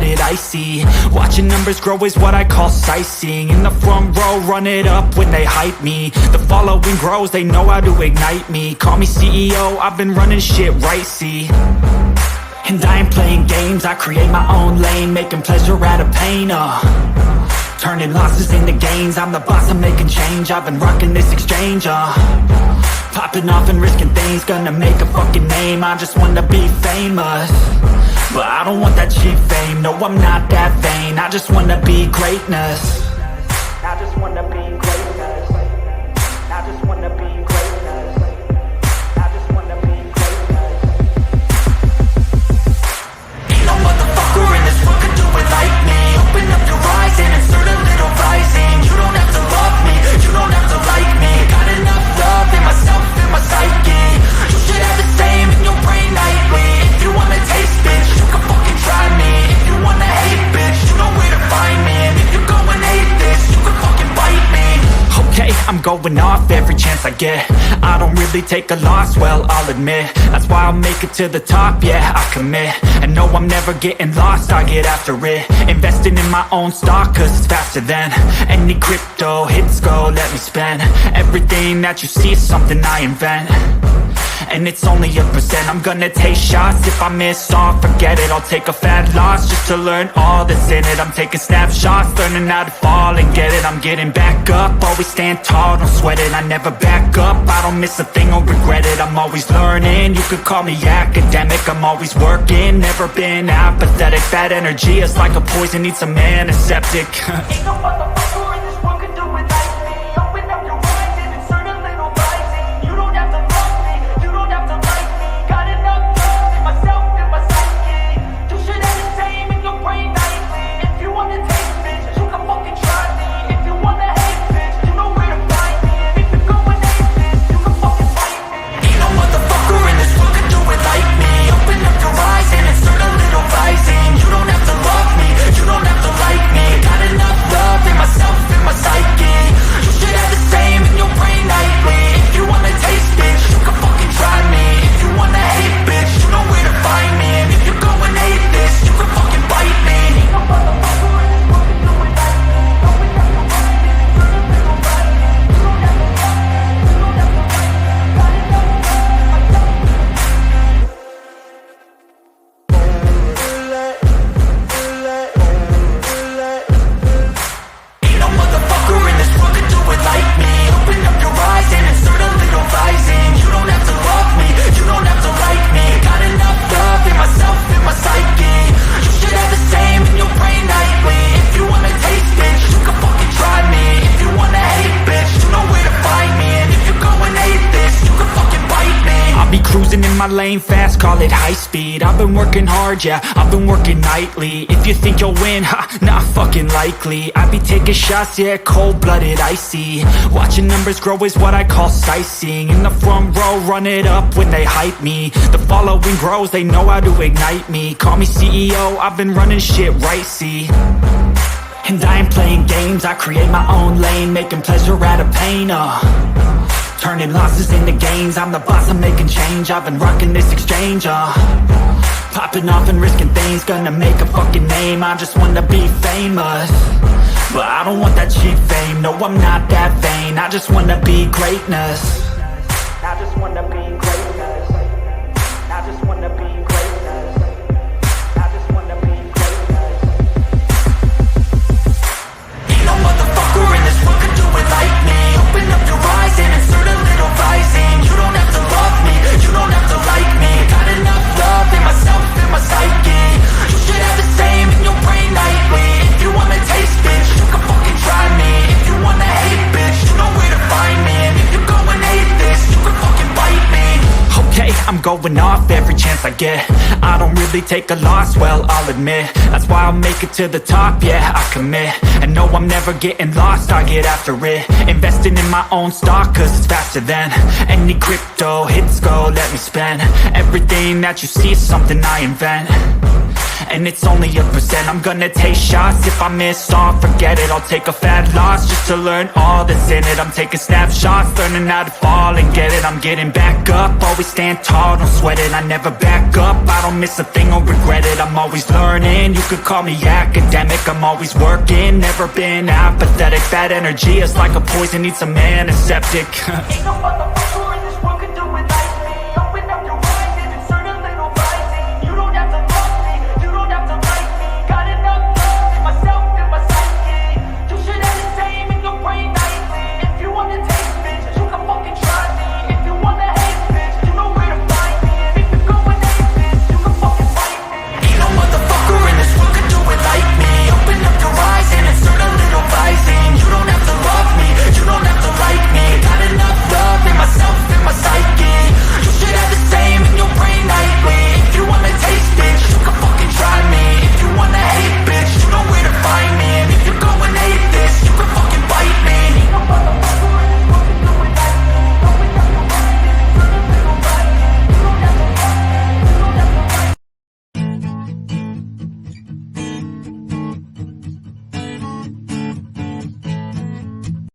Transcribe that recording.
cold-blooded, icy. Watching numbers grow is what I call sightseeing. In the front row, run it up when they hype me. The following grows, they know how to ignite me. Call me CEO, I've been running shit right, see. And I ain't playing games, I create my own lane, making pleasure out of pain, turning losses into gains. I'm the boss, I'm making change. I've been rocking this exchange, popping off and risking things. Gonna make a fucking name, I just wanna be famous. But I don't want that cheap fame, no I'm not that vain. I just wanna be greatness. I just wanna be greatness. I just wanna be greatness. I just wanna be greatness. Ain't no motherfucker in this world can do it like me. Open up your eyes and insert a little rising. You don't have to love me, you don't have to like me. Got enough love in myself, in my psyche. You should have the same in your brain nightly. If you wanna taste, bitch, you can fucking try me. If you wanna hate, bitch, you know where to find me. And if you go and hate this, you can fucking bite me. Okay, I'm going off every chance I get. I don't really take a loss, well, I'll admit. That's why I'll make it to the top, yeah, I commit. And no, I'm never getting lost, I get after it. Investing in my own stock, cause it's faster than any crypto hits go, let me spend. Everything that you see is something I invent. And it's only a percent. I'm gonna take shots. If I miss all, forget it. I'll take a fat loss just to learn all that's in it. I'm taking snapshots, learning how to fall and get it. I'm getting back up, always stand tall, don't sweat it. I never back up, I don't miss a thing or regret it. I'm always learning, you could call me academic. I'm always working, never been apathetic. Bad energy is like a poison, needs some antiseptic. Ain't no motherfucker in this world can do it like me. Open up your eyes and insert a little rising. You don't have to love me, you don't have to like me. Got enough love in myself, in my psyche. You should have the same in your brain nightly. If you wanna taste, bitch, you can fucking try me. If you wanna hate, bitch, you know where to find me. And if you go and hate this, you can fucking fight me. Ain't no motherfucker in this world can do it like me. Open up your eyes and insert a little rising. You don't have to love me, you don't have to like me. Got enough love in myself, in my psyche. You should have the same in your brain nightly. If you wanna taste, bitch, you can fucking try me. If you wanna hate, bitch, you know where to find me. And if you go and hate this, you can fucking bite me. Ain't no motherfucker in this world can do it like me. Open up your eyes and insert a little rising. You don't have to love me, you don't have to like me. Got enough love in myself, in my psyche. Ain't no motherfucker in this world can do it like me. Open up your eyes and insert a little rising. You don't have to love me, you don't have to like me. Got enough love in myself, in my psyche. You should have the same in your brain nightly. If you wanna taste, bitch, you can fucking try me. If you wanna hate, bitch, you know where to find me. And if you go and hate this, you can fucking bite me. I'll be cruising in my lane fast, call it high speed. I've been working hard, yeah, I've been working nightly. If you think you'll win, ha, not fucking likely. I be taking shots, yeah, cold-blooded, icy. Watching numbers grow is what I call sightseeing. In the front row, run it up when they hype me. The following grows, they know how to ignite me. Call me CEO, I've been running shit right, see. And I ain't playing games, I create my own lane, making pleasure out of pain, turning losses into gains. I'm the boss, I'm making change. I've been rocking this exchange, popping off and risking things. Gonna make a fucking name, I just wanna be famous. But I don't want that cheap fame, no I'm not that vain. I just wanna be greatness. I just wanna be greatness. I just wanna be greatness. I just wanna be greatness. Ain't no motherfucker in this world can do it like me. Open up your eyes and insert a little rising. You don't have to love me, you don't have to like me. Got enough love in myself, in my psyche. You should have the same in your brain nightly. If you wanna taste, bitch, you can fucking try me. If you wanna hate, bitch, you know where to find me. And if you go and hate this, you can fucking bite me. Okay, I'm going off every chance I get. I don't really take a loss, well, I'll admit. That's why I'll make it to the top, yeah, I commit. And no, I'm never getting lost, I get after it. Investing in my own stock, cause it's faster than any crypto hits go, let me spend. Everything that you see is something I invent. and it's only a percent. I'm gonna take shots, if I miss all, forget it. I'll take a fat loss just to learn all that's in it. I'm taking snapshots, learning how to fall and get it. I'm getting back up, always stand tall, don't sweat it. I never back up, I don't miss a thing or regret it. I'm always learning, you could call me academic. I'm always working, never been apathetic. Bad energy is like a poison, needs a man, a septic.